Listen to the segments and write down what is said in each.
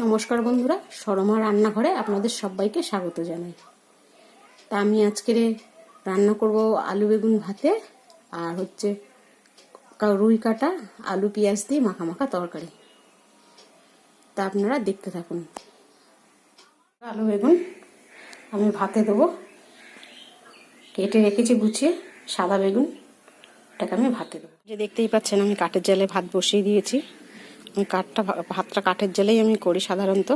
নমস্কার বন্ধুরা, শর্মা রান্নাঘরে আপনাদের সবাইকে স্বাগত জানাই। তা আমি আজকের রান্না করব আলু বেগুন ভাতে আর হচ্ছে রুই কাটা আলু পেঁয়াজ দিয়ে মাখা মাখা তরকারি। তা আপনারা দেখতে থাকুন। আলু বেগুন আমি ভাতে দেবো, কেটে রেখেছি গুছিয়ে। সাদা বেগুন এটাকে আমি ভাতে দেবো। যে দেখতেই পাচ্ছেন আমি কাঠের জালে ভাত বসিয়ে দিয়েছি। আমি ভাতটা কাঠের জালেই আমি করি সাধারণত।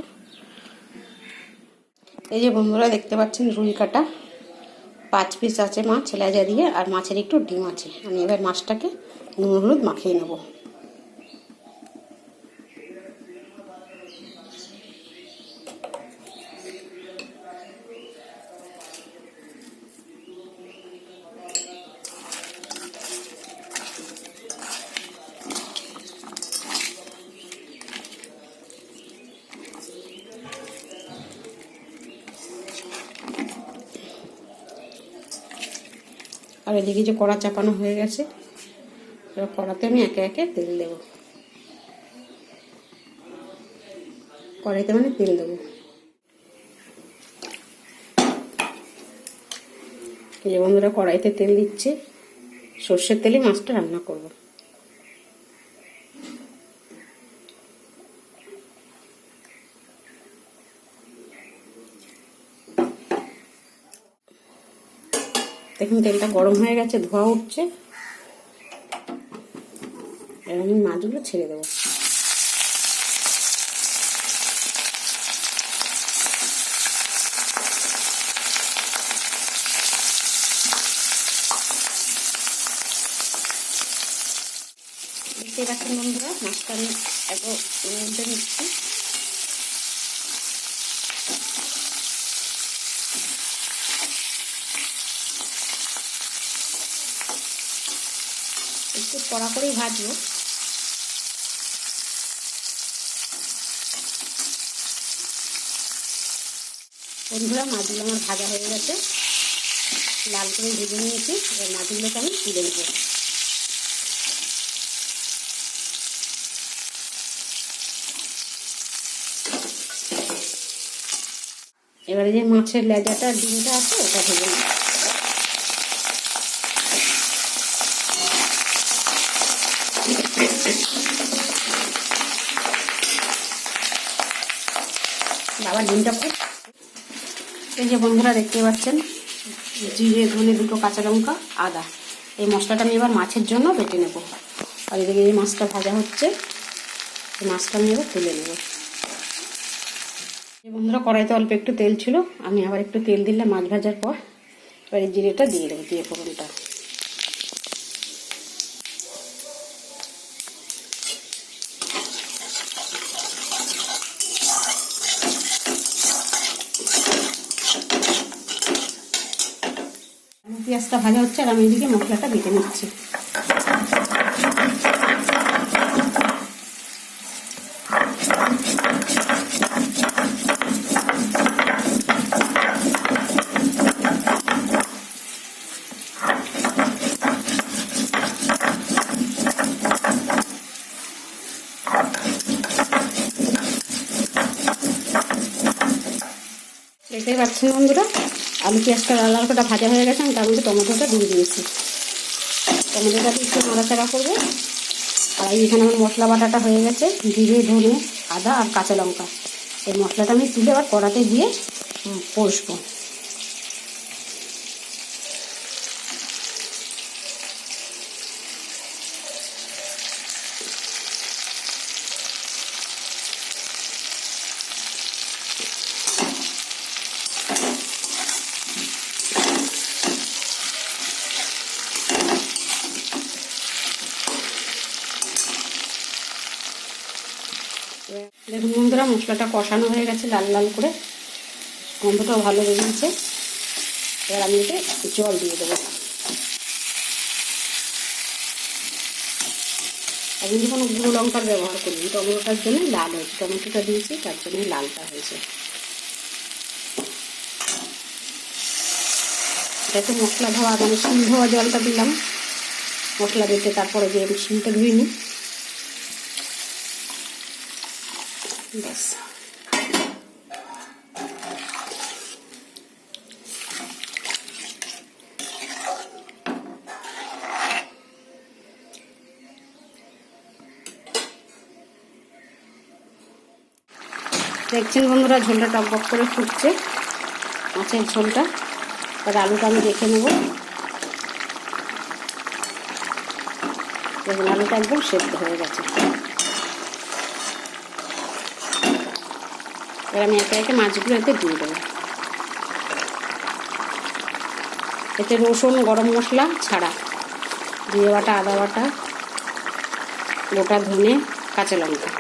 এই যে বন্ধুরা দেখতে পাচ্ছেন রুই কাটা 5 পিস আছে মাছ লেজা দিয়ে, আর মাছের একটু ডিম আছে। আমি এবার মাছটাকে নুন হলুদ মাখিয়ে নেব। আর এদিকে যে কড়া চাপানো হয়ে গেছে, এবার কড়াতে আমি একে একে তেল দেব। কড়াইতে মানে তেল দেবো। এই যে বন্ধুরা কড়াইতে তেল দিচ্ছি, সর্ষের তেলে মাছটা রান্না করব। দেখুন তেলটা গরম হয়ে গেছে, ধোয়া উঠছে। এবার আমি মাছগুলো ছেড়ে দেবো। দেখতে পাচ্ছেন বন্ধুরা মাছটা আমি একটু উল্টে নিচ্ছি। একটু কড়া করেই ভাজবো। বন্ধুরা মাছগুলো আমার ভাজা হয়ে গেছে, লাল করে ভেজে নিয়েছি। এবার মাছগুলোকে আমি তুলে নেব। এবারে যে মাছের লেজাটা ডিমটা আছে ওটা ভেজে নেব। আবার ডিমটা এই যে বন্ধুরা দেখতে পাচ্ছেন জিরে ধনে 2 কাঁচা লঙ্কা আদা, এই মশলাটা আমি এবার মাছের জন্য বেটে নেব। আর এদিকে এই মাছটা ভাজা হচ্ছে, এই মাছটা আমি এবার তুলে নেব। এই বন্ধুরা কড়াইতে অল্প একটু তেল ছিল, আমি আবার একটু তেল দিলাম মাছ ভাজার পর। এবার এই জিরেটা দিয়ে দেবো, দিয়ে ফোড়নটা। পেঁয়াজটা ভাজা হচ্ছে আর আমি এদিকে মশলাটা বেটে নিচ্ছি। দেখতেই পাচ্ছেন বন্ধুরা আলু পেঁয়াজটা লাল লাল করে ভাজা হয়ে গেছে। আমি তার মধ্যে টমেটোটা দিয়ে দিয়েছি। টমেটোটা দিয়ে একটু নাড়াচাড়া করবো। আর এখানে আমার মশলা বাটাটা হয়ে গেছে, জিরে ধনে আদা আর কাঁচা লঙ্কা। এই মশলাটা আমি তুলে আবার কড়াতে দিয়ে কষবো। দেখুন বন্ধুরা মশলাটা কষানো হয়ে গেছে লাল লাল করে, গন্ধটাও ভালো বেরিয়েছে। এবার আমি এতে জল দিয়ে দেবো। আমি যদি কোনো গুঁড়ো লঙ্কার ব্যবহার করি, টমেটোটার জন্য লাল হয়েছে, টমেটোটা দিয়েছি তার জন্য লালটা হয়েছে। এটা তো মশলা ধোয়া মানে শিল ধোয়া জলটা দিলাম মশলা বেটে, তারপরে যে শিলটা ধুয়ে নিই। ব্যাস দেখছেন বন্ধুরা, ঝোলটা টকবক করে ফুটছে, মাছের ঝোলটা। এবার আলুটা আমি দেখে নেব। দেখুন আলুটা একদম সেদ্ধ হয়ে গেছে। এবার আমি একে একে মাছগুলো এতে দিয়ে দেবো। এতে রসুন, গরম মশলা ছাড়া, জিরে বাটা, আদা বাটা, গোটা ধনে, কাঁচা লঙ্কা।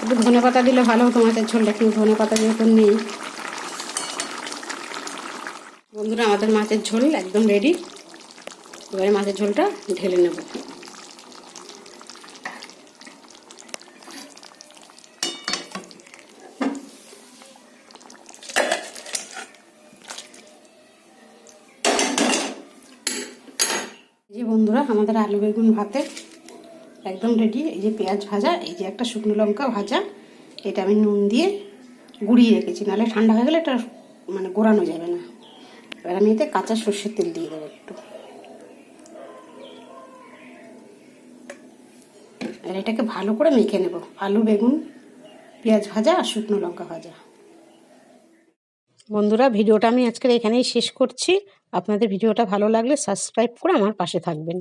একটু ধনে পাতা দিলে ভালো হতো মাছের ঝোলটা, কিন্তু ধনে পাতা যেহেতু নেই। বন্ধুরা, আমাদের মাছের ঝোল একদম রেডি। এবারে মাছের ঝোলটা ঢেলে নেব। এই যে বন্ধুরা, আমাদের আলু বেগুন ভাতে একদম রেডি। এই যে পেঁয়াজ ভাজা, এই যে একটা শুকনো লঙ্কা ভাজা, এটা আমি নুন দিয়ে গুঁড়িয়ে রেখেছি, নাহলে ঠান্ডা হয়ে গেলে এটা মানে গোড়ানো যাবে না। এবার আমি এতে কাঁচা সর্ষের তেল দিয়ে দেবো একটু। আর এটাকে ভালো করে মেখে নেব, আলু বেগুন, পেঁয়াজ ভাজা আর শুকনো লঙ্কা ভাজা। বন্ধুরা, ভিডিওটা আমি আজকের এখানেই শেষ করছি। আপনাদের ভিডিওটা ভালো লাগলে সাবস্ক্রাইব করে আমার পাশে থাকবেন।